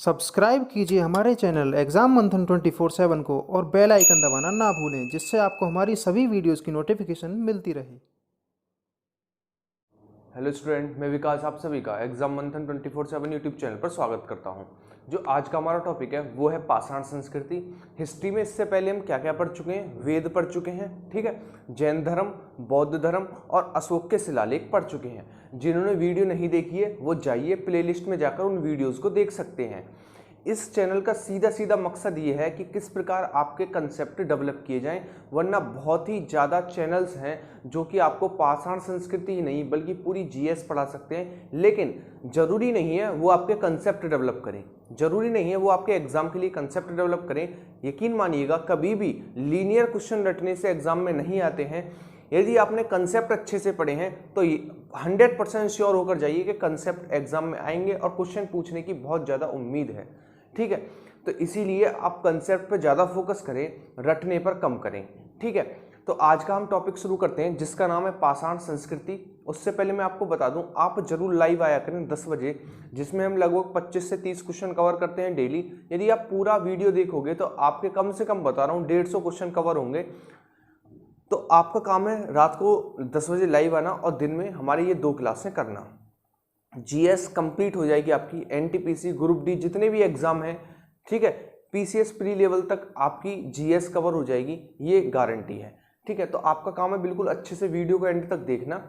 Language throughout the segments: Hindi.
सब्सक्राइब कीजिए हमारे चैनल एग्ज़ाम मंथन 24/7 को और बेल आइकन दबाना ना भूलें, जिससे आपको हमारी सभी वीडियोस की नोटिफिकेशन मिलती रहे। हेलो स्टूडेंट, मैं विकास आप सभी का एग्जाम मंथन 24/7 यूट्यूब चैनल पर स्वागत करता हूं। जो आज का हमारा टॉपिक है वो है पाषाण संस्कृति। हिस्ट्री में इससे पहले हम क्या क्या पढ़ चुके हैं, वेद पढ़ चुके हैं, ठीक है, जैन धर्म, बौद्ध धर्म और अशोक के शिलालेख पढ़ चुके हैं। जिन्होंने वीडियो नहीं देखी है वो जाइए प्लेलिस्ट में जाकर उन वीडियोज़ को देख सकते हैं। इस चैनल का सीधा सीधा मकसद ये है कि किस प्रकार आपके कंसेप्ट डेवलप किए जाएं, वरना बहुत ही ज़्यादा चैनल्स हैं जो कि आपको पाषाण संस्कृति ही नहीं बल्कि पूरी जीएस पढ़ा सकते हैं, लेकिन ज़रूरी नहीं है वो आपके कंसेप्ट डेवलप करें, ज़रूरी नहीं है वो आपके एग्जाम के लिए कंसेप्ट डेवलप करें। यकीन मानिएगा, कभी भी लीनियर क्वेश्चन रटने से एग्जाम में नहीं आते हैं। यदि आपने कंसेप्ट अच्छे से पढ़े हैं तो 100% श्योर होकर जाइए कि कंसेप्ट एग्जाम में आएंगे और क्वेश्चन पूछने की बहुत ज़्यादा उम्मीद है, ठीक है। तो इसीलिए आप कंसेप्ट पर ज़्यादा फोकस करें, रटने पर कम करें, ठीक है। तो आज का हम टॉपिक शुरू करते हैं जिसका नाम है पाषाण संस्कृति। उससे पहले मैं आपको बता दूं, आप जरूर लाइव आया करें 10 बजे, जिसमें हम लगभग 25 से 30 क्वेश्चन कवर करते हैं डेली। यदि आप पूरा वीडियो देखोगे तो आपके कम से कम बता रहा हूँ 150 क्वेश्चन कवर होंगे। तो आपका काम है रात को 10 बजे लाइव आना और दिन में हमारी ये 2 क्लासें करना। जीएस कंप्लीट हो जाएगी आपकी, एनटीपीसी, ग्रुप डी, जितने भी एग्जाम हैं, ठीक है, पीसीएस प्री लेवल तक आपकी जीएस कवर हो जाएगी, ये गारंटी है, ठीक है। तो आपका काम है बिल्कुल अच्छे से वीडियो को एंड तक देखना,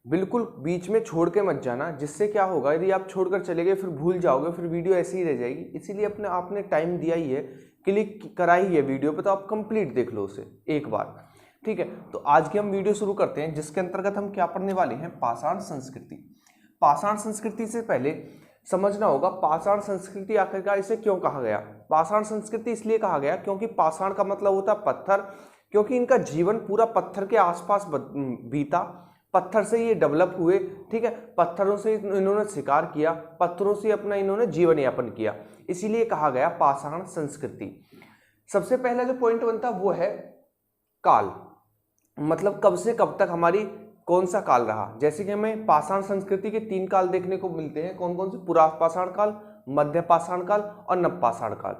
बिल्कुल बीच में छोड़ के मत जाना। जिससे क्या होगा, यदि आप छोड़कर चले गए फिर भूल जाओगे, फिर वीडियो ऐसे ही रह जाएगी। इसीलिए आपने टाइम दिया ही है, क्लिक करा ही है वीडियो पे, तो आप कंप्लीट देख लो उसे एक बार, ठीक है। तो आज की हम वीडियो शुरू करते हैं जिसके अंतर्गत हम क्या पढ़ने वाले हैं, पाषाण संस्कृति। पाषाण संस्कृति से पहले समझना होगा पाषाण संस्कृति आखिरकार इसे क्यों कहा गया। पाषाण संस्कृति इसलिए कहा गया क्योंकि पाषाण का मतलब होता है पत्थर, क्योंकि इनका जीवन पूरा पत्थर के आसपास बीता, पत्थर से ये डेवलप हुए, ठीक है, पत्थरों से इन्होंने शिकार किया, पत्थरों से अपना इन्होंने जीवन यापन किया, इसीलिए कहा गया पाषाण संस्कृति। सबसे पहला जो पॉइंट बनता है वो है काल, मतलब कब से कब तक हमारी कौन सा काल रहा। जैसे कि हमें पाषाण संस्कृति के 3 काल देखने को मिलते हैं, कौन कौन से, पुरा पाषाण काल, मध्य पाषाण काल और नव पाषाण काल।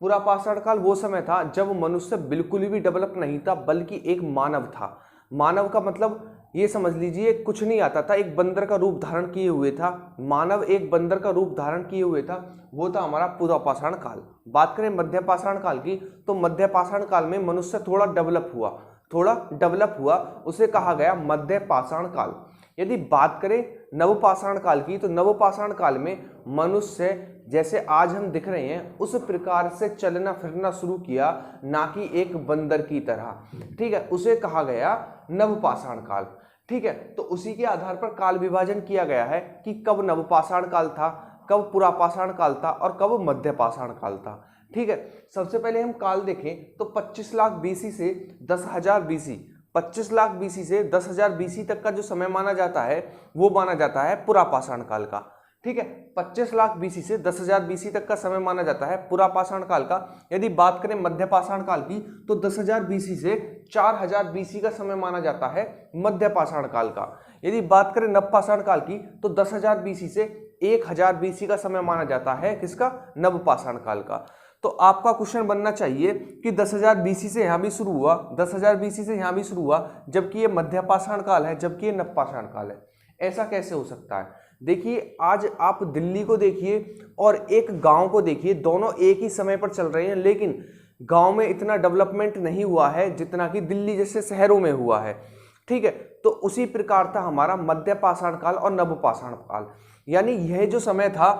पुरा पाषाण काल वो समय था जब मनुष्य बिल्कुल भी डेवलप नहीं था, बल्कि एक मानव था। मानव का मतलब ये समझ लीजिए कुछ नहीं आता था, एक बंदर का रूप धारण किए हुए था, मानव एक बंदर का रूप धारण किए हुए था, वो था हमारा पुरा पाषाण काल। बात करें मध्य पाषाण काल की, तो मध्य पाषाण काल में मनुष्य थोड़ा डेवलप हुआ, उसे कहा गया मध्य पाषाण काल। यदि बात करें नव पाषाण काल की, तो नव पाषाण काल में मनुष्य जैसे आज हम दिख रहे हैं उस प्रकार से चलना फिरना शुरू किया, ना कि एक बंदर की तरह, ठीक है, उसे कहा गया नव पाषाण काल, ठीक है। तो उसी के आधार पर काल विभाजन किया गया है कि कब नव पाषाण काल था, कब पुरा पाषाण काल था और कब मध्य पाषाण काल था, ठीक है। सबसे पहले हम काल देखें तो 25 लाख बीसी से 10,000 बीसी, 25 लाख बीसी से 10,000 बीसी तक का जो समय माना जाता है वो माना जाता है पुरा पाषाण काल का, ठीक है। 25 लाख बीसी से 10,000 बीसी तक का समय माना जाता है पुरा पाषाण काल का। यदि बात करें मध्य पाषाण काल की, तो 10,000 बीसी से 4,000 बीसी का समय माना जाता है मध्य पाषाण काल का। यदि बात करें नव पाषाण काल की, तो 10,000 बीसी से 1,000 बीसी का समय माना जाता है किसका, नव पाषाण काल का। तो आपका क्वेश्चन बनना चाहिए कि 10,000 बीसी से यहाँ भी शुरू हुआ, 10,000 बीसी से यहाँ भी शुरू हुआ, जबकि ये मध्य पाषाण काल है, जबकि ये नव पाषाण काल है। ऐसा कैसे हो सकता है? देखिए, आज आप दिल्ली को देखिए और एक गांव को देखिए, दोनों एक ही समय पर चल रहे हैं, लेकिन गांव में इतना डेवलपमेंट नहीं हुआ है जितना कि दिल्ली जैसे शहरों में हुआ है, ठीक है। तो उसी प्रकार था हमारा मध्य पाषाण काल और नव पाषाण काल। यानी यह जो समय था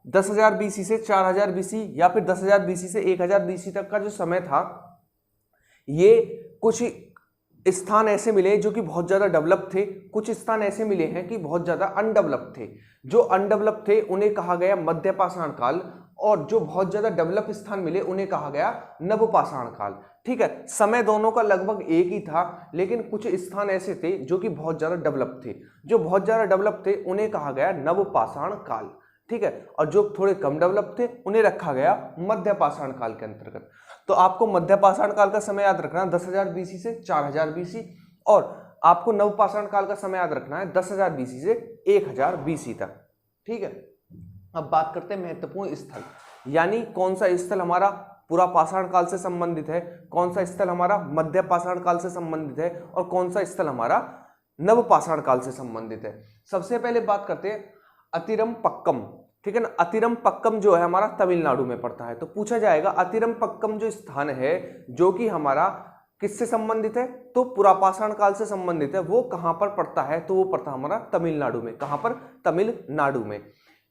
10,000 बीसी से 4,000 बीसी या फिर 10,000 बीसी से 1,000 बीसी तक का जो समय था, ये कुछ स्थान ऐसे मिले जो कि बहुत ज़्यादा डेवलप थे, कुछ स्थान ऐसे मिले हैं कि बहुत ज़्यादा अनडेवलप थे। जो अनडेवलप थे उन्हें कहा गया मध्य पाषाण काल, और जो बहुत ज़्यादा डेवलप स्थान मिले उन्हें कहा गया नव पाषाण काल, ठीक है। समय दोनों का लगभग एक ही था, लेकिन कुछ स्थान ऐसे थे जो कि बहुत ज़्यादा डेवलप थे। जो बहुत ज़्यादा डेवलप थे उन्हें कहा गया नव पाषाण काल, ठीक है, और जो थोड़े कम डेवलप थे उन्हें रखा गया मध्य पाषाण काल के अंतर्गत। तो आपको मध्य पाषाण काल का समय याद रखना है 10,000 बीसी से 4,000 बीसी, और आपको नव पाषाण काल का समय याद रखना है 10,000 बीसी से 1,000 बीसी तक, ठीक है। अब बात करते हैं महत्वपूर्ण स्थल। यानी कौन सा स्थल हमारा पूरा पाषाण काल से संबंधित है, कौन सा स्थल हमारा मध्य पाषाण काल से संबंधित है और कौन सा स्थल हमारा नव पाषाण काल से संबंधित है। सबसे पहले बात करते हैं अतिरम पक्कम, ठीक है ना। अतिरम पक्कम जो है हमारा तमिलनाडु में पड़ता है। तो पूछा जाएगा अतिरम पक्कम जो स्थान है जो कि हमारा किससे संबंधित है, तो पुरापाषाण काल से संबंधित है, वो कहां पर पड़ता है, तो वो पड़ता हमारा तमिलनाडु में। कहां पर, तमिलनाडु में।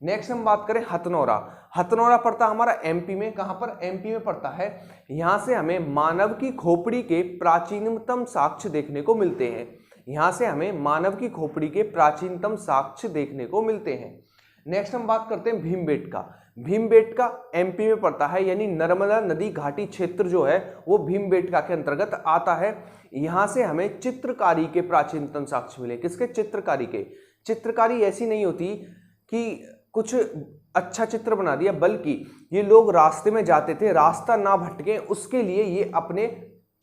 नेक्स्ट हम बात करें हथनौरा। हथनौरा पड़ता हमारा एमपी में। कहां पर, एमपी में पड़ता है। यहां से हमें मानव की खोपड़ी के प्राचीनतम साक्ष्य देखने को मिलते हैं। यहां से हमें मानव की खोपड़ी के प्राचीनतम साक्ष्य देखने को मिलते हैं। नेक्स्ट हम बात करते हैं भीमबेटका। भीमबेटका एमपी में पड़ता है, यानी नर्मदा नदी घाटी क्षेत्र जो है वो भीमबेटका के अंतर्गत आता है। यहां से हमें चित्रकारी के प्राचीनतम साक्ष्य मिले। किसके, चित्रकारी के। चित्रकारी ऐसी नहीं होती कि कुछ अच्छा चित्र बना दिया, बल्कि ये लोग रास्ते में जाते थे, रास्ता ना भटके उसके लिए ये अपने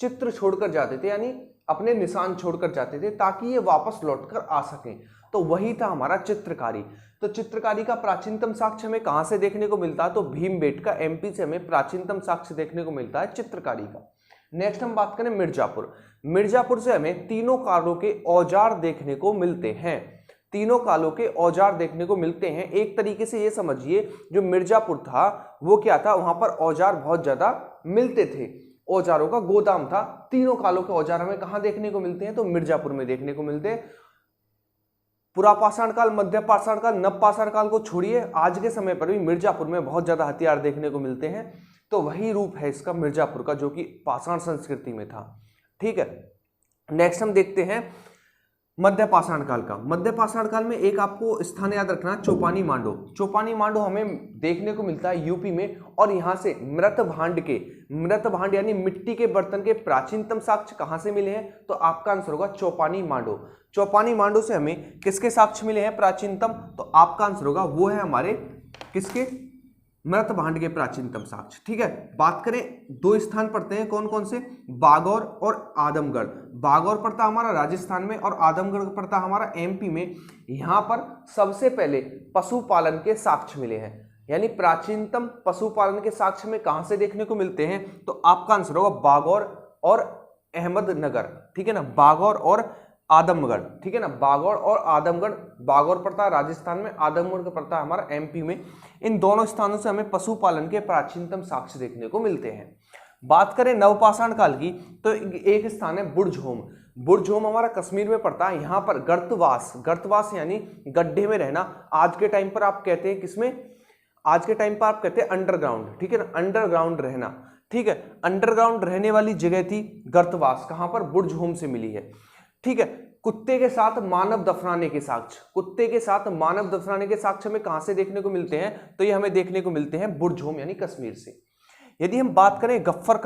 चित्र छोड़कर जाते थे, यानी अपने निशान छोड़कर जाते थे ताकि ये वापस लौटकर आ सकें। तो वही था हमारा चित्रकारी। तो चित्रकारी का प्राचीनतम साक्ष्य हमें कहां से देखने को मिलता है, तो भीमबेटका एमपी से हमें प्राचीनतम साक्ष्य देखने को मिलता है चित्रकारी का। नेक्स्ट हम बात करें मिर्जापुर। मिर्जापुर से हमें तीनों कालों के औजार देखने को मिलते हैं। तीनों कालों के औजार देखने को मिलते हैं। एक तरीके से ये समझिए जो मिर्जापुर था वो क्या था, वहां पर औजार बहुत ज्यादा मिलते थे, औजारों का गोदाम था। तीनों कालों के औजार हमें कहां देखने को मिलते हैं, तो मिर्जापुर में देखने को मिलते हैं। पुरापाषाण काल, मध्य पाषाण काल, नव पाषाण काल को छोड़िए, आज के समय पर भी मिर्जापुर में बहुत ज्यादा हथियार देखने को मिलते हैं। तो वही रूप है इसका मिर्जापुर का, जो कि पाषाण संस्कृति में था। ठीक है, नेक्स्ट हम देखते हैं मध्य पाषाण काल का। मध्य पाषाण काल में एक आपको स्थान याद रखना, चौपानी मांडो। चौपानी मांडो हमें देखने को मिलता है यूपी में, और यहां से मृत भांड यानी मिट्टी के बर्तन के प्राचीनतम साक्ष्य कहां से मिले हैं, तो आपका आंसर होगा चौपानी मांडो। चौपानी मांडो से हमें किसके साक्ष्य मिले हैं प्राचीनतम, तो आपका आंसर होगा वो है हमारे किसके, मृत भांड के प्राचीनतम साक्ष्य। ठीक है, बात करें दो स्थान पड़ते हैं कौन कौन से, बागौर और आदमगढ़। बागौर पड़ता हमारा राजस्थान में और आदमगढ़ पड़ता हमारा एमपी में। यहां पर सबसे पहले पशुपालन के साक्ष्य मिले हैं, यानी प्राचीनतम पशुपालन के साक्ष्य में कहां से देखने को मिलते हैं, तो आपका आंसर होगा बागौर और अहमदनगर। ठीक है ना, बागौर और आदमगढ़। ठीक है ना, बागौर और आदमगढ़। बागौर पड़ता है राजस्थान में, आदमगढ़ पड़ता है हमारा एमपी में। इन दोनों स्थानों से हमें पशुपालन के प्राचीनतम साक्ष्य देखने को मिलते हैं। बात करें नवपाषाण काल की, तो एक स्थान है बुर्जहोम। बुर्जहोम हमारा कश्मीर में पड़ता है। यहाँ पर गर्तवास यानी गड्ढे में रहना। आज के टाइम पर आप कहते हैं किसमें, आज के टाइम पर आप कहते हैं अंडरग्राउंड। ठीक है ना, अंडरग्राउंड रहना। ठीक है, अंडरग्राउंड रहने वाली जगह थी गर्तवास, कहां पर, बुर्जहोम से मिली है। ठीक है, कुत्ते के साथ मानव दफनाने के साक्ष्य, कुत्ते के साथ मानव दफनाने के साक्ष्य हमें कहां से देखने को मिलते हैं, तो ये हमें देखने को मिलते हैं बुर्जहोम यानी कश्मीर से। यदि हम बात करें गफ्फर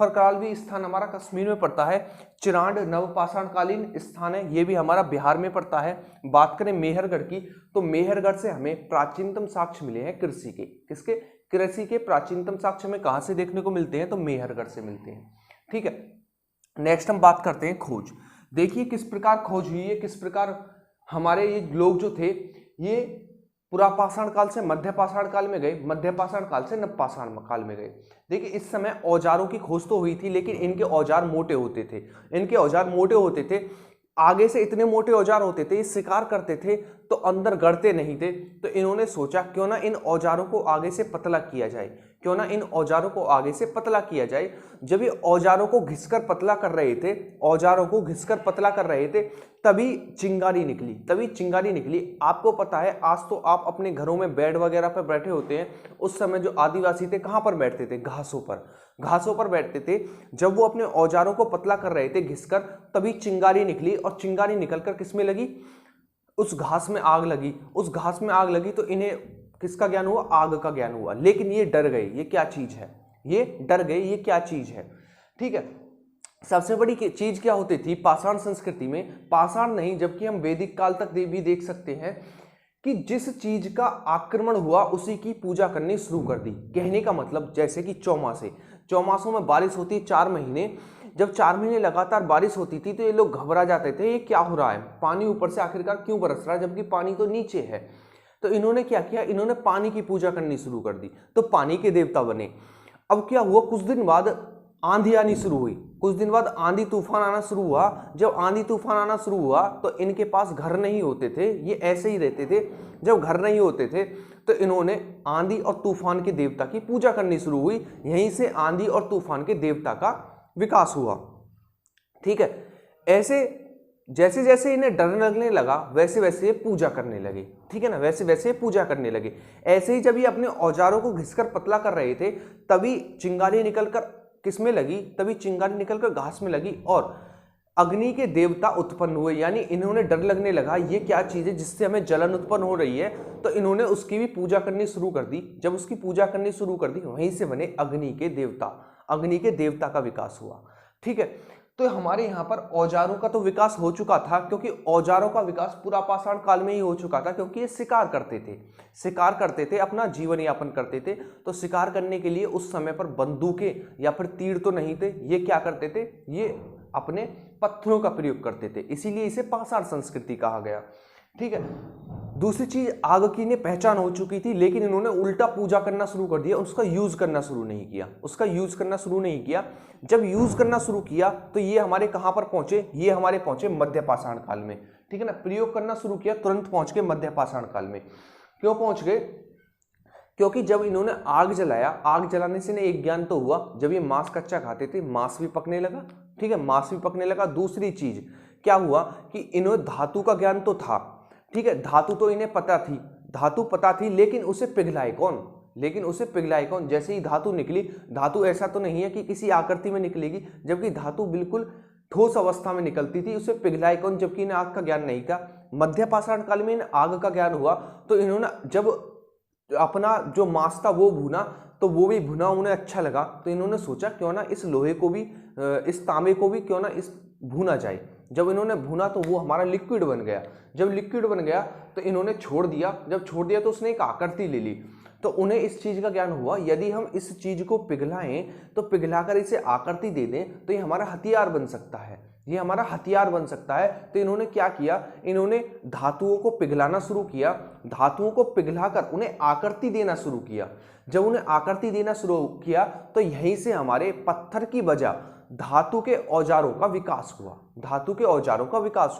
कराल भी स्थान हमारा कश्मीर में पड़ता है। चिरांड नवपाषाण कालीन स्थान है, ये भी हमारा बिहार में पड़ता है। बात करें मेहरगढ़ की, तो मेहरगढ़ से हमें प्राचीनतम साक्ष्य मिले हैं कृषि के। किसके, कृषि के प्राचीनतम साक्ष्य हमें कहां से देखने को मिलते हैं, तो मेहरगढ़ से मिलते हैं। ठीक है, नेक्स्ट हम बात करते हैं खोज। देखिए किस प्रकार खोज हुई है, किस प्रकार हमारे ये लोग जो थे ये पुरापाषाण काल से मध्य पाषाण काल में गए, मध्य पाषाण काल से नव पाषाण काल में गए। देखिए इस समय औजारों की खोज तो हुई थी, लेकिन इनके औजार मोटे होते थे। इनके औजार मोटे होते थे, आगे से इतने मोटे औजार होते थे, ये शिकार करते थे तो अंदर गड़ते नहीं थे। तो इन्होंने सोचा क्यों ना इन औजारों को आगे से पतला किया जाए, क्यों ना इन औजारों को आगे से पतला किया जाए। जब ये औजारों को घिसकर पतला कर रहे थे, औजारों को घिसकर पतला कर रहे थे, तभी चिंगारी निकली। आपको पता है आज तो आप अपने घरों में बेड वगैरह पर बैठे होते हैं, उस समय जो आदिवासी थे कहां पर बैठते थे, घासों पर बैठते थे। जब वो अपने औजारों को पतला कर रहे थे घिसकर, तभी चिंगारी निकली, और चिंगारी निकलकर किसमें लगी, उस घास में आग लगी। उस घास में आग लगी तो इन्हें किसका ज्ञान हुआ, आग का ज्ञान हुआ। लेकिन ये डर गए, ये क्या चीज है, ये डर गए, ये क्या चीज है। ठीक है, सबसे बड़ी चीज क्या होती थी पाषाण संस्कृति में, पाषाण नहीं जबकि हम वैदिक काल तक भी देख सकते हैं कि जिस चीज का आक्रमण हुआ उसी की पूजा करनी शुरू कर दी। कहने का मतलब जैसे कि चौमासों में बारिश होती 4 महीने, जब 4 महीने लगातार बारिश होती थी तो ये लोग घबरा जाते थे, ये क्या हो रहा है, पानी ऊपर से आखिरकार क्यों बरस रहा है जबकि पानी तो नीचे है। तो इन्होंने क्या किया, इन्होंने पानी की पूजा करनी शुरू कर दी, तो पानी के देवता बने। अब क्या हुआ, कुछ दिन बाद आंधी आनी शुरू हुई, कुछ दिन बाद आंधी तूफान आना शुरू हुआ। जब आंधी तूफान आना शुरू हुआ तो इनके पास घर नहीं होते थे, ये ऐसे ही रहते थे। जब घर नहीं होते थे तो इन्होंने आंधी और तूफान के देवता की पूजा करनी शुरू हुई। यहीं से आंधी और तूफान के देवता का विकास हुआ। ठीक है, ऐसे जैसे जैसे इन्हें डर लगने लगा वैसे वैसे ये पूजा करने लगे। ठीक है ना, वैसे वैसे पूजा करने लगे। ऐसे ही जब ये अपने औजारों को घिसकर पतला कर रहे थे तभी चिंगारी निकलकर किस में लगी, तभी चिंगारी निकलकर घास में लगी और अग्नि के देवता उत्पन्न हुए। यानी इन्होंने डर लगने लगा ये क्या चीज है जिससे हमें जलन उत्पन्न हो रही है, तो इन्होंने उसकी भी पूजा करनी शुरू कर दी। जब उसकी पूजा करनी शुरू कर दी वहीं से बने अग्नि के देवता, अग्नि के देवता का विकास हुआ। ठीक है, तो हमारे यहाँ पर औजारों का तो विकास हो चुका था, क्योंकि औजारों का विकास पूरा पाषाण काल में ही हो चुका था, क्योंकि ये शिकार करते थे, अपना जीवन यापन करते थे। तो शिकार करने के लिए उस समय पर बंदूकें या फिर तीर तो नहीं थे, ये क्या करते थे, ये अपने पत्थरों का प्रयोग करते थे, इसीलिए इसे पाषाण संस्कृति कहा गया। ठीक है, दूसरी चीज, आग की इन्हें पहचान हो चुकी थी, लेकिन इन्होंने उल्टा पूजा करना शुरू कर दिया, उसका यूज करना शुरू नहीं किया। जब यूज करना शुरू किया तो ये हमारे कहां पर पहुंचे, ये हमारे पहुंचे मध्य पाषाण काल में। ठीक है ना, प्रयोग करना शुरू किया, तुरंत पहुंच गए मध्य पाषाण काल में। क्यों पहुंच गए, क्योंकि जब इन्होंने आग जलाया, आग जलाने से एक ज्ञान तो हुआ, जब ये मांस कच्चा खाते थे मांस भी पकने लगा। ठीक है, मांस भी पकने लगा। दूसरी चीज क्या हुआ कि इन्हें धातु का ज्ञान तो था। ठीक है, धातु तो इन्हें पता थी, लेकिन उसे पिघलाए कौन, जैसे ही धातु निकली, धातु ऐसा तो नहीं है कि किसी आकृति में निकलेगी, जबकि धातु बिल्कुल ठोस अवस्था में निकलती थी, उसे पिघलाए कौन, जबकि इन्हें आग का ज्ञान नहीं था। मध्य पाषाण काल में इन्हें आग का ज्ञान हुआ, तो इन्होंने जब अपना जो मांस था वो भुना, तो वो भी भुना उन्हें अच्छा लगा, तो इन्होंने सोचा क्यों ना इस लोहे को भी, इस तांबे को भी क्यों ना इस भुना जाए। जब इन्होंने भुना तो वो हमारा लिक्विड बन गया। जब लिक्विड बन गया तो इन्होंने छोड़ दिया, जब छोड़ दिया तो उसने एक आकृति ले ली। तो उन्हें इस चीज का ज्ञान हुआ, यदि हम इस चीज को पिघलाएं तो पिघलाकर इसे आकृति दे दें तो ये हमारा हथियार बन सकता है, तो इन्होंने क्या किया, इन्होंने धातुओं को पिघलाना शुरू किया, धातुओं को पिघलाकर उन्हें आकृति देना शुरू किया। जब उन्हें आकृति देना शुरू किया तो यहीं से हमारे पत्थर की बजाय धातु के औजारों का विकास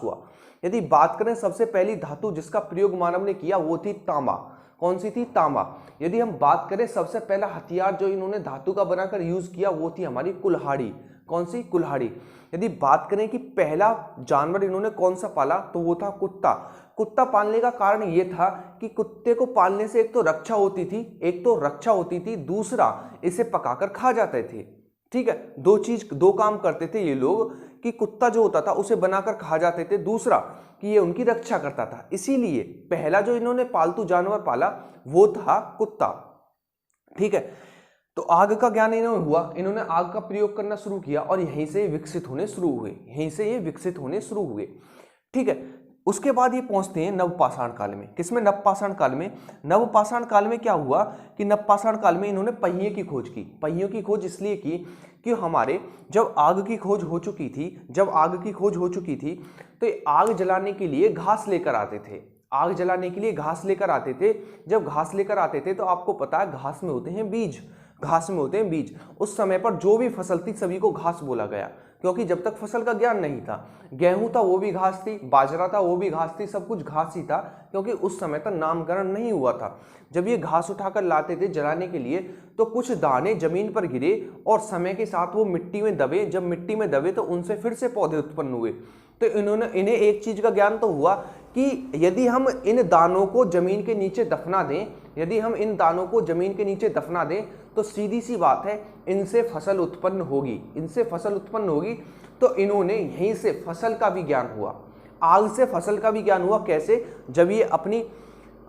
हुआ। यदि बात करें सबसे पहली धातु जिसका प्रयोग मानव ने किया वो थी तांबा। कौन सी थी? तांबा। यदि हम बात करें सबसे पहला हथियार जो इन्होंने धातु का बनाकर यूज किया वो थी हमारी कुल्हाड़ी। कौन सी? कुल्हाड़ी। यदि बात करें कि पहला जानवर इन्होंने कौन सा पाला तो वो था कुत्ता। कुत्ता पालने का कारण ये था कि कुत्ते को पालने से एक तो रक्षा होती थी, दूसरा इसे पकाकर खा जाते थे। ठीक है, दो काम करते थे ये लोग कि कुत्ता जो होता था उसे बनाकर खा जाते थे, दूसरा कि ये उनकी रक्षा करता था। इसीलिए पहला जो इन्होंने पालतू जानवर पाला वो था कुत्ता। ठीक है, तो आग का ज्ञान इन्होंने हुआ, इन्होंने आग का प्रयोग करना शुरू किया और यहीं से ये विकसित होने शुरू हुए। ठीक है, उसके बाद ये पहुंचते हैं नवपाषाण काल में। किसमें? नवपाषाण काल में। नवपाषाण काल में क्या हुआ कि नवपाषाण काल में इन्होंने पहिए की खोज की। पहियों की खोज इसलिए की कि हमारे जब आग की खोज हो चुकी थी तो ये आग जलाने के लिए घास लेकर आते थे। जब घास लेकर आते थे तो आपको पता है घास में होते हैं बीज। उस समय पर जो भी फसल थी सभी को घास बोला गया, क्योंकि जब तक फसल का ज्ञान नहीं था, गेहूं था वो भी घास थी, बाजरा था वो भी घास थी, सब कुछ घास ही था, क्योंकि उस समय तक नामकरण नहीं हुआ था। जब ये घास उठाकर लाते थे जलाने के लिए तो कुछ दाने जमीन पर गिरे और समय के साथ वो मिट्टी में दबे। जब मिट्टी में दबे तो उनसे फिर से पौधे उत्पन्न हुए। तो इन्हें एक चीज का ज्ञान तो हुआ कि यदि हम इन दानों को जमीन के नीचे दफना दें तो सीधी सी बात है इनसे फसल उत्पन्न होगी। तो इन्होंने यहीं से फसल का भी ज्ञान हुआ, आग से फसल का भी ज्ञान हुआ। कैसे? जब ये अपनी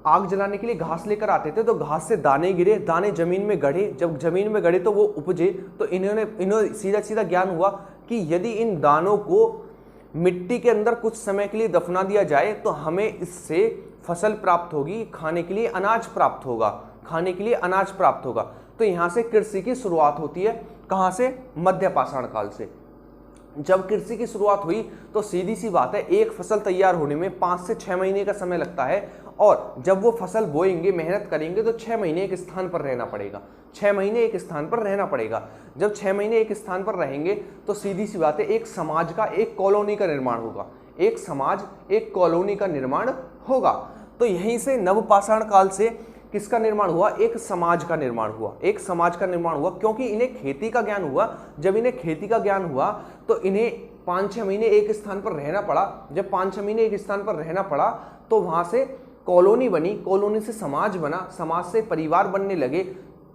आग जलाने के लिए घास लेकर आते थे तो घास से दाने गिरे, दाने जमीन में गड़े, जब जमीन में गड़े तो वो उपजे। तो इन्होंने सीधा ज्ञान हुआ कि यदि इन दानों को मिट्टी के अंदर कुछ समय के लिए दफना दिया जाए तो हमें इससे फसल प्राप्त होगी, खाने के लिए अनाज प्राप्त होगा। तो यहां से कृषि की शुरुआत होती है। कहां से? मध्य पाषाण काल से। जब कृषि की शुरुआत हुई तो सीधी सी बात है एक फसल तैयार होने में 5 से 6 महीने का समय लगता है और जब वो फसल बोएंगे, मेहनत करेंगे, तो 6 महीने एक स्थान पर रहना पड़ेगा। 6 महीने एक स्थान पर रहना पड़ेगा। जब 6 महीने एक स्थान पर रहेंगे तो सीधी सी बात है, एक समाज का, एक कॉलोनी का निर्माण होगा। एक समाज, एक कॉलोनी का निर्माण होगा। तो यहीं से नवपाषाण काल से किसका निर्माण हुआ? एक समाज का निर्माण हुआ। एक समाज का निर्माण हुआ क्योंकि इन्हें खेती का ज्ञान हुआ। जब इन्हें खेती का ज्ञान हुआ तो इन्हें 5-6 महीने एक स्थान पर रहना पड़ा। जब 5-6 महीने एक स्थान पर रहना पड़ा तो वहां से कॉलोनी बनी, कॉलोनी से समाज बना, समाज से परिवार बनने लगे।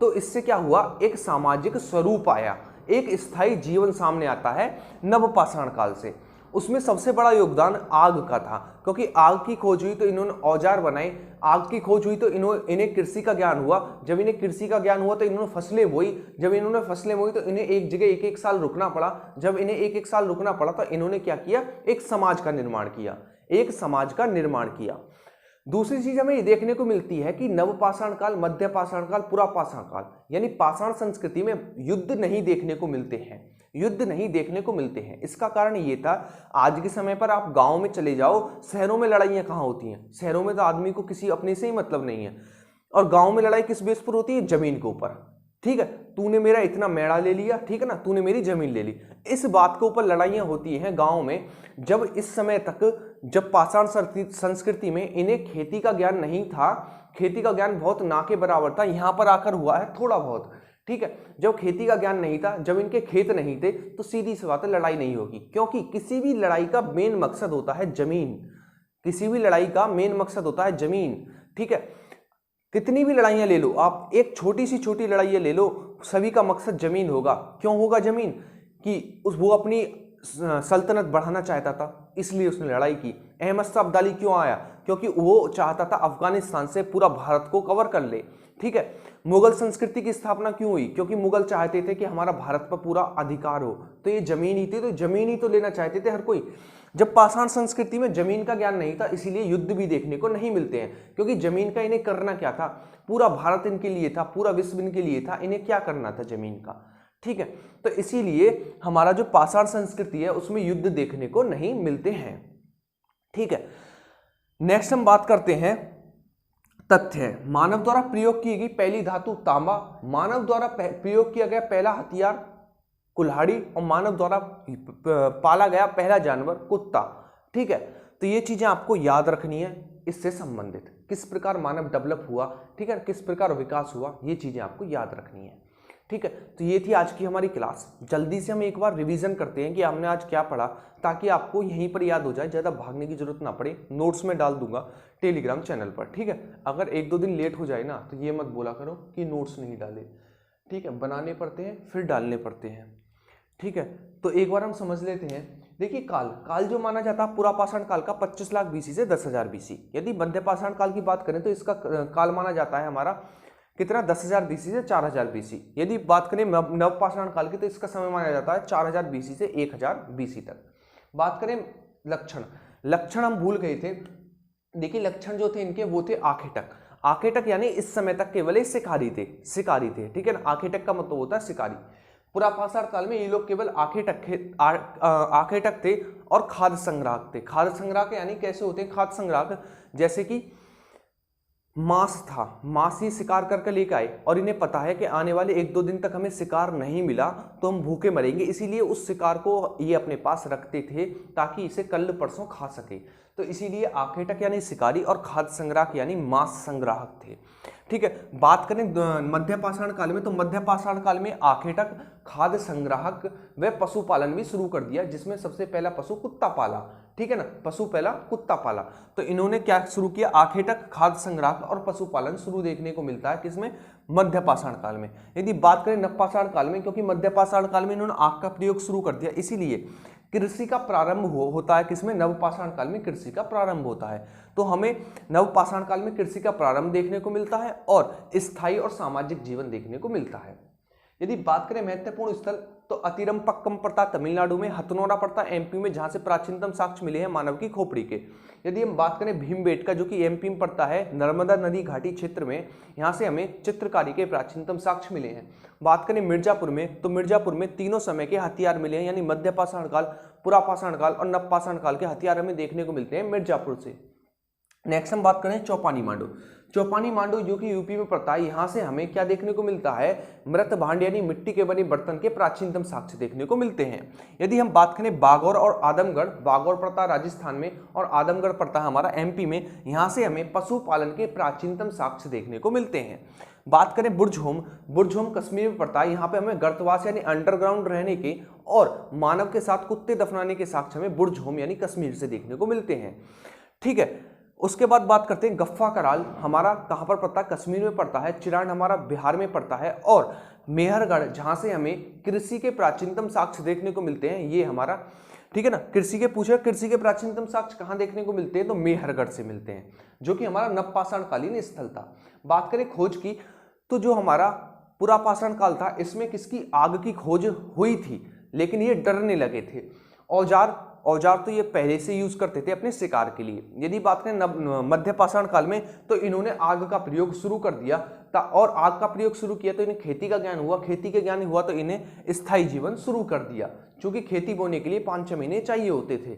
तो इससे क्या हुआ? एक सामाजिक स्वरूप आया, एक स्थायी जीवन सामने आता है नवपाषाण काल से। उसमें सबसे बड़ा योगदान आग का था, क्योंकि आग की खोज हुई तो इन्होंने औजार बनाए। आग की खोज हुई तो इन्हें कृषि का ज्ञान हुआ। जब इन्हें कृषि का ज्ञान हुआ तो इन्होंने फसलें बोई। जब इन्होंने फसलें बोई तो इन्हें एक जगह एक साल रुकना पड़ा। जब इन्हें एक साल रुकना पड़ा तो इन्होंने क्या किया? एक समाज का निर्माण किया। एक समाज का निर्माण किया। दूसरी चीज हमें ये देखने को मिलती है कि नवपाषाण काल, मध्य पाषाण काल, पुरा पाषाण काल, यानी पाषाण संस्कृति में युद्ध नहीं देखने को मिलते हैं। युद्ध नहीं देखने को मिलते हैं। इसका कारण ये था, आज के समय पर आप गांव में चले जाओ, शहरों में लड़ाइयां कहाँ होती हैं? शहरों में तो आदमी को किसी अपने से ही मतलब नहीं है। और गांव में लड़ाई किस बेस पर होती है? जमीन के ऊपर। ठीक है, तूने मेरा इतना मेड़ा ले लिया, ठीक है ना, तूने मेरी जमीन ले ली। इस बात के ऊपर लड़ाइयां होती हैं गांव में। जब इस समय तक, जब पाषाण संस्कृति में इन्हें खेती का ज्ञान नहीं था, खेती का ज्ञान बहुत ना के बराबर था, यहां पर आकर हुआ है थोड़ा बहुत। ठीक है, जब खेती का ज्ञान नहीं था, जब इनके खेत नहीं थे, तो सीधी सी बात है लड़ाई नहीं होगी, क्योंकि किसी भी लड़ाई का मेन मकसद होता है जमीन। किसी भी लड़ाई का मेन मकसद होता है जमीन। ठीक है, कितनी भी लड़ाइयां ले लो आप, एक छोटी लड़ाइयां ले लो, सभी का मकसद जमीन होगा। क्यों होगा जमीन? कि वो अपनी सल्तनत बढ़ाना चाहता था, इसलिए उसने लड़ाई की। अहमद शाह अब्दाली क्यों आया? क्योंकि वो चाहता था अफगानिस्तान से पूरा भारत को कवर कर ले। ठीक है, मुगल संस्कृति की स्थापना क्यों हुई? क्योंकि मुगल चाहते थे कि हमारा भारत पर पूरा अधिकार हो। तो ये जमीन ही थी, तो जमीन ही तो लेना चाहते थे हर कोई। जब पाषाण संस्कृति में जमीन का ज्ञान नहीं था, इसीलिए युद्ध भी देखने को नहीं मिलते हैं, क्योंकि जमीन का इन्हें करना क्या था? पूरा भारत इनके लिए था, पूरा विश्व इनके लिए था, इन्हें क्या करना था? जमीन का। ठीक है, तो इसीलिए हमारा जो पाषाण संस्कृति है उसमें युद्ध देखने को नहीं मिलते हैं। ठीक है, नेक्स्ट हम बात करते हैं तथ्य। मानव द्वारा प्रयोग की गई पहली धातु तांबा, मानव द्वारा प्रयोग किया गया पहला हथियार कुल्हाड़ी, और मानव द्वारा पाला गया पहला जानवर कुत्ता। ठीक है, तो ये चीजें आपको याद रखनी है, इससे संबंधित किस प्रकार मानव डेवलप हुआ, ठीक है, किस प्रकार विकास हुआ, ये चीजें आपको याद रखनी है। ठीक है, तो ये थी आज की हमारी क्लास। जल्दी से हम एक बार रिवीजन करते हैं कि हमने आज क्या पढ़ा, ताकि आपको यहीं पर याद हो जाए, ज़्यादा भागने की जरूरत ना पड़े। नोट्स में डाल दूंगा टेलीग्राम चैनल पर। ठीक है, अगर 1-2 दिन लेट हो जाए ना तो ये मत बोला करो कि नोट्स नहीं डाले। ठीक है, बनाने पड़ते हैं फिर डालने पड़ते हैं। ठीक है, तो एक बार हम समझ लेते हैं। देखिए, काल जो माना जाता है पुरा पाषाण काल का 25 लाख BC से 10,000 BC। यदि मध्य पाषाण काल की बात करें तो इसका काल माना जाता है हमारा कितना? 10,000 BC से 4,000 BC। यदि बात करें नवपाषाण काल की तो इसका समय माना जाता है 4,000 BC से 1,000 BC तक। बात करें लक्षण हम भूल गए थे। देखिए, लक्षण जो थे इनके वो थे आखेटक। आखेटक यानी इस समय तक केवल शिकारी थे। ठीक है ना, आखेटक का मतलब होता है शिकारी। पुरा पाषाण काल में ये लोग केवल आखेटक थे और खाद्य संग्राहक थे। खाद्य संग्राहक यानी कैसे होते हैं खाद्य संग्राहक? जैसे कि मांस था, मांस ही शिकार करके लेकर आए और इन्हें पता है कि आने वाले 1-2 दिन तक हमें शिकार नहीं मिला तो हम भूखे मरेंगे, इसीलिए उस शिकार को ये अपने पास रखते थे ताकि इसे कल परसों खा सके। तो इसीलिए आखेटक यानी शिकारी और खाद्य संग्राहक यानी मांस संग्राहक थे। ठीक है, बात करें मध्य पाषाण काल में तो मध्य पाषाण काल में आखेटक, खाद्य संग्राहक व पशुपालन भी शुरू कर दिया, जिसमें सबसे पहला पशु कुत्ता पाला। ठीक है ना, पशु पहला कुत्ता पाला। तो इन्होंने क्या शुरू किया? आखेटक, खाद्य संग्राहक और पशुपालन शुरू देखने को मिलता है किसमें? मध्य पाषाण काल में। यदि बात करें नवपाषाण काल में, क्योंकि मध्य पाषाण काल में इन्होंने आग का प्रयोग शुरू कर दिया, इसीलिए कृषि का प्रारंभ होता है किसमें? नवपाषाण काल में कृषि का प्रारंभ होता है। तो हमें नवपाषाण काल में कृषि का प्रारंभ देखने को मिलता है और स्थायी और सामाजिक जीवन देखने को मिलता है। यदि बात करें महत्वपूर्ण स्थल तो अतिरमपक्कम पड़ता तमिलनाडु में, हथनोरा पड़ता MP में, जहां से प्राचीनतम साक्ष्य मिले हैं मानव की खोपड़ी के। यदि हम बात करें भीमबेटका जो कि MP में पड़ता है, नर्मदा नदी घाटी क्षेत्र में, यहाँ से हमें चित्रकारी के प्राचीनतम साक्ष्य मिले हैं। बात करें मिर्जापुर में तो मिर्जापुर में तीनों समय के हथियार मिले हैं, यानी मध्य पाषाण काल, पुरा पाषाण काल और नवपाषाण काल के हथियार हमें देखने को मिलते हैं मिर्जापुर से। नेक्स्ट हम बात करें चौपानी मांडू। चौपानी मांडू जो कि यूपी में पड़ता है, यहाँ से हमें क्या देखने को मिलता है, मृत भांड यानी मिट्टी के बने बर्तन के प्राचीनतम साक्ष्य देखने को मिलते हैं। यदि हम बात करें बागौर और आदमगढ़, बागौर पड़ता है राजस्थान में और आदमगढ़ पड़ता है हमारा एमपी में, यहाँ से हमें पशुपालन के प्राचीनतम साक्ष्य देखने को मिलते हैं। बात करें बुर्जहोम, बुर्जहोम कश्मीर में पड़ता है, यहाँ पे हमें गर्तवास यानी अंडरग्राउंड रहने के और मानव के साथ कुत्ते दफनाने के साक्ष्य हमें बुर्जहोम यानी कश्मीर से देखने को मिलते हैं। ठीक है, उसके बाद बात करते हैं गफ्फा कराल, हमारा कहाँ पर पड़ता है, कश्मीर में पड़ता है। चिरांड हमारा बिहार में पड़ता है और मेहरगढ़ जहाँ से हमें कृषि के प्राचीनतम साक्ष्य देखने को मिलते हैं, ये हमारा, ठीक है ना, कृषि के पूछे कृषि के प्राचीनतम साक्ष्य कहाँ देखने को मिलते हैं, तो मेहरगढ़ से मिलते हैं, जो कि हमारा नवपाषाणकालीन स्थल था। बात करें खोज की, तो जो हमारा पुरापाषाण काल था, इसमें किसकी, आग की खोज हुई थी, लेकिन ये डरने लगे थे। औजार तो ये पहले से यूज करते थे अपने शिकार के लिए। यदि बात करें मध्य पाषाण काल में, तो इन्होंने आग का प्रयोग शुरू कर दिया और आग का प्रयोग शुरू किया तो इन्हें खेती का ज्ञान हुआ, खेती का ज्ञान हुआ तो इन्हें स्थायी जीवन शुरू कर दिया, क्योंकि खेती बोने के लिए 5-6 महीने चाहिए होते थे।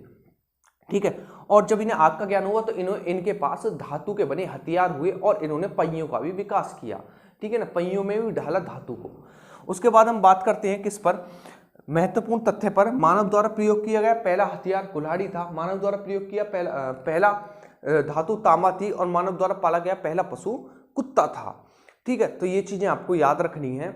ठीक है, और जब इन्हें आग का ज्ञान हुआ तो इनके पास धातु के बने हथियार हुए और इन्होंने पहियों का भी विकास किया। ठीक है ना, पहियों में भी ढाला धातु को। उसके बाद हम बात करते हैं किस पर, महत्वपूर्ण तथ्य पर। मानव द्वारा प्रयोग किया गया पहला हथियार कुल्हाड़ी था, मानव द्वारा प्रयोग किया पहला धातु तांबा थी और मानव द्वारा पाला गया पहला पशु कुत्ता था। ठीक है, तो ये चीजें आपको याद रखनी है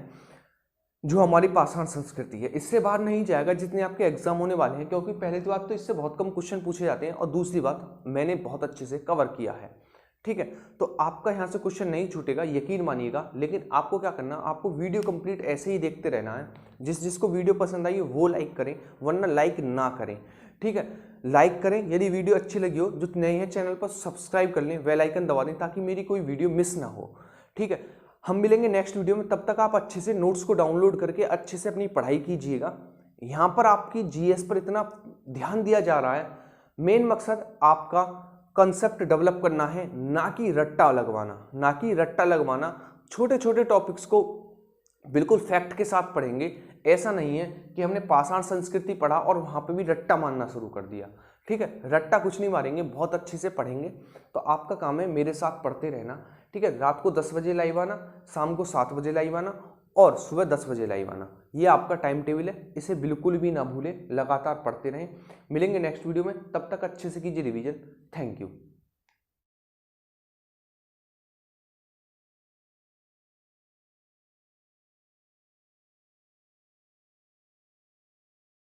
जो हमारी पाषाण संस्कृति है। इससे बाहर नहीं जाएगा जितने आपके एग्जाम होने वाले हैं, क्योंकि पहली बात तो इससे बहुत कम क्वेश्चन पूछे जाते हैं और दूसरी बात मैंने बहुत अच्छे से कवर किया है। ठीक है, तो आपका यहाँ से क्वेश्चन नहीं छूटेगा, यकीन मानिएगा। लेकिन आपको क्या करना, आपको वीडियो कंप्लीट ऐसे ही देखते रहना है। जिसको वीडियो पसंद आई वो लाइक करें, वरना लाइक ना करें। ठीक है, लाइक करें, यदि वीडियो अच्छी लगी हो, जो नए हैं चैनल पर सब्सक्राइब कर लें, बेल आइकन दबा दें ताकि मेरी कोई वीडियो मिस ना हो। ठीक है, हम मिलेंगे नेक्स्ट वीडियो में, तब तक आप अच्छे से नोट्स को डाउनलोड करके अच्छे से अपनी पढ़ाई कीजिएगा। यहाँ पर आपकी जीएस पर इतना ध्यान दिया जा रहा है, मेन मकसद आपका कंसेप्ट डेवलप करना है, ना कि रट्टा लगवाना। छोटे छोटे टॉपिक्स को बिल्कुल फैक्ट के साथ पढ़ेंगे। ऐसा नहीं है कि हमने पाषाण संस्कृति पढ़ा और वहां पे भी रट्टा मारना शुरू कर दिया। ठीक है, रट्टा कुछ नहीं मारेंगे, बहुत अच्छे से पढ़ेंगे। तो आपका काम है मेरे साथ पढ़ते रहना। ठीक है, रात को 10 बजे लाइव आना, शाम को 7 बजे लाइव आना और सुबह 10 बजे लाइव आना। ये आपका टाइम टेबल है, इसे बिल्कुल भी ना भूलें, लगातार पढ़ते रहें। मिलेंगे नेक्स्ट वीडियो में, तब तक अच्छे से कीजिए रिवीजन। Thank you.